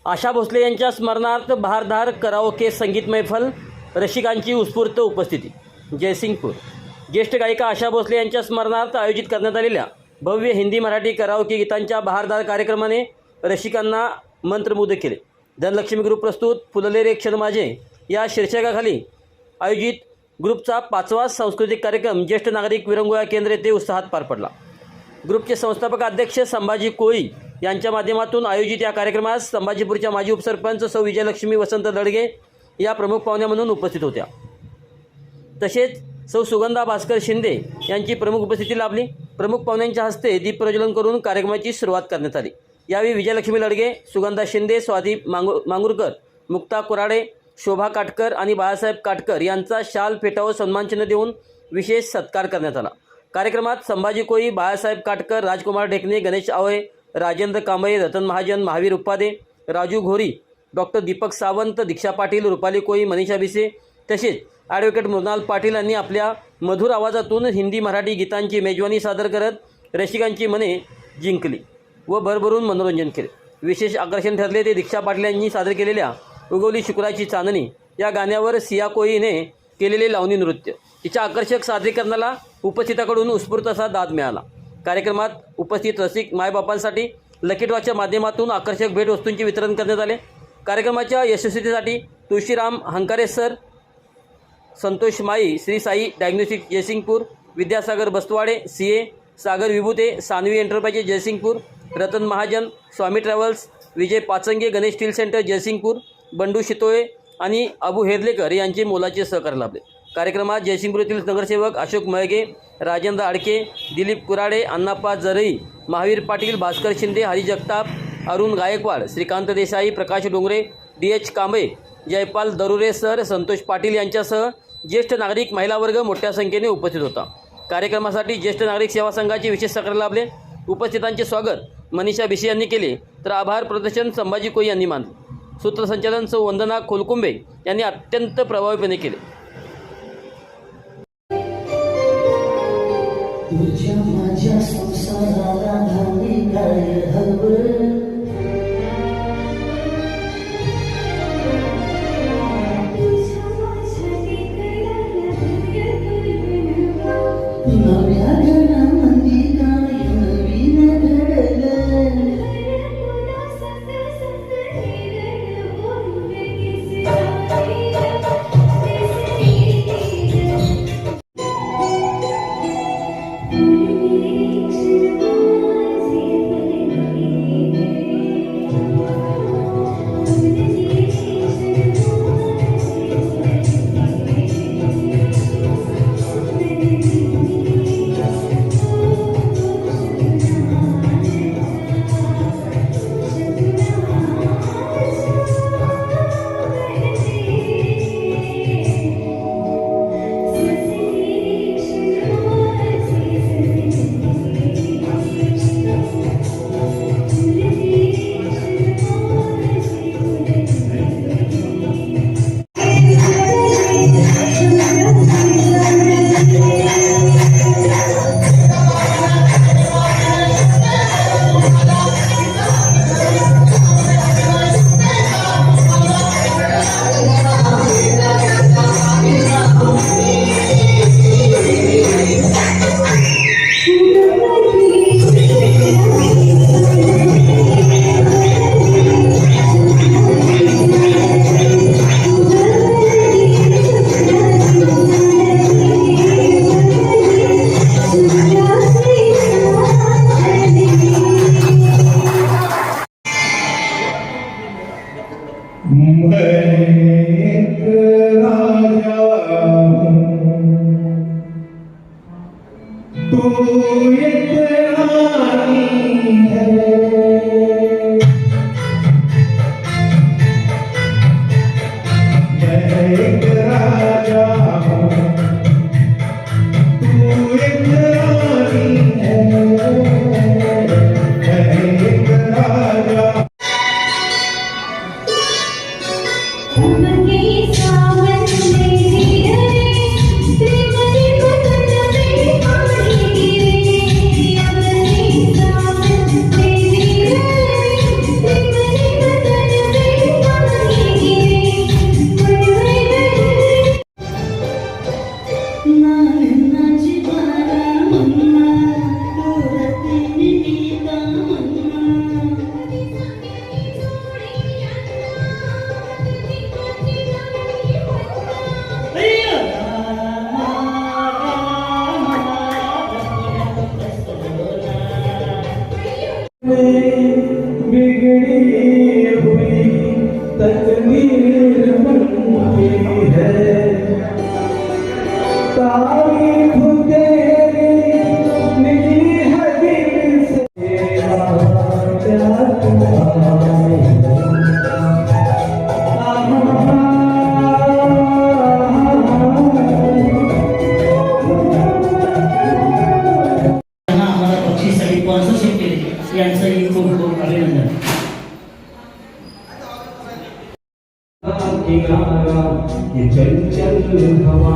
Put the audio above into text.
आशा भोसले यांच्या स्मरणार्थ बहारदार कराओके संगीत मैफल, रसिकांची उत्स्फूर्त उपस्थिती. जयसिंगपूर. ज्येष्ठ गायिका आशा भोसले यांच्या स्मरणार्थ आयोजित करण्यात आलेल्या भव्य हिंदी मराठी कराओके गीतांच्या बहारदार कार्यक्रमाने रसिकांना मंत्रमुग्ध केले. धनलक्ष्मी ग्रुप प्रस्तुत फुलले रे क्षण माझे या शीर्षकाखाली आयोजित ग्रुपचा 5वा सांस्कृतिक कार्यक्रम ज्येष्ठ नागरिक विरंगुळा केंद्र येथे उत्साहात पार पडला. ग्रुपचे संस्थापक अध्यक्ष संभाजी कोळी यांच्या माध्यमातून आयोजित या कार्यक्रमात संभाजीपूरच्या माजी उपसरपंच सौ विजयलक्ष्मी वसंत दडगे या प्रमुख पाहुण्या म्हणून उपस्थित होत्या. तसेच सौ सुगंधा भास्कर शिंदे यांची प्रमुख उपस्थिती लाभली. प्रमुख पाहुण्यांच्या हस्ते दीप प्रज्वलन करून कार्यक्रमाची सुरुवात करण्यात आली. यावेळी विजयलक्ष्मी लडगे, सुगंधा शिंदे, स्वाती मांगुरकर, मुक्ता कुराडे, शोभा काटकर आणि बाळासाहेब काटकर यांचा शाल फेटावर सन्मानचिन्ह देऊन विशेष सत्कार करण्यात आला. कार्यक्रमात संभाजी कोळी, बाळासाहेब काटकर, राजकुमार ढेकणे, गणेश आवळे, राजेंद्र कांबळे, रतन महाजन, महावीर उपादे, राजू घोरी, डॉक्टर दीपक सावंत, दीक्षा पाटील, रुपाली कोळी, मनीषा भिसे तसेच ॲडव्होकेट मृणाल पाटील यांनी आपल्या मधुर आवाजातून हिंदी मराठी गीतांची मेजवानी सादर करत रसिकांची मने जिंकली व भरभरून मनोरंजन केले. विशेष आकर्षण ठरले ते दीक्षा पाटील यांनी सादर केलेल्या उगवली शुक्राची चांदणी या गाण्यावर सिया कोळीने केलेले लावणी नृत्य. तिच्या आकर्षक सादरीकरणाला उपस्थितांकडून उत्स्फूर्त असा दाद मिळाला. कार्यक्रमात उपस्थित रसिक मायबापांसाठी लकी ड्रॉच्या माध्यमातून आकर्षक भेटवस्तूंचे वितरण करण्यात आले. कार्यक्रमाच्या यशस्वीतेसाठी तुळशीराम हंकारे सर, संतोष माई, श्री साई डायग्नोस्टिक जयसिंगपूर, विद्यासागर बस्तवाडे, CA सागर विभूते, सानवी एंटरप्राइजेस जयसिंगपूर, रतन महाजन, स्वामी ट्रॅव्हल्स, विजय पाचंगे, गणेश स्टील सेंटर जयसिंगपूर, बंडू शितोळे आणि अबू हेदलेकर यांचे मोलाचे सहकार्य लाभले. कार्यक्रमात जयसिंगपूर येथील नगरसेवक अशोक मळगे, राजेंद्र आडके, दिलीप कुराडे, अण्णाप्पा जरई, महावीर पाटील, भास्कर शिंदे, हरी जगताप, अरुण गायकवाड, श्रीकांत देसाई, प्रकाश डोंगरे, DH कांबळे, जयपाल दरुरे सर, संतोष पाटील यांच्यासह ज्येष्ठ नागरिक महिला वर्ग मोठ्या संख्येने उपस्थित होता. कार्यक्रमासाठी ज्येष्ठ नागरिक सेवा संघाचे विशेष सहकार्य लाभले. उपस्थितांचे स्वागत मनीषा भिसे यांनी केले तर आभार प्रदर्शन संभाजी कोळी यांनी मानले. सूत्रसंचालन सौ वंदना खोलकुंबे यांनी अत्यंत प्रभावीपणे केले. तुझ्या माझ्या संसाराला धावली काय हवं, नव्या घडामोडी काय नवीन घडलं, किनारा ये चंचल हवा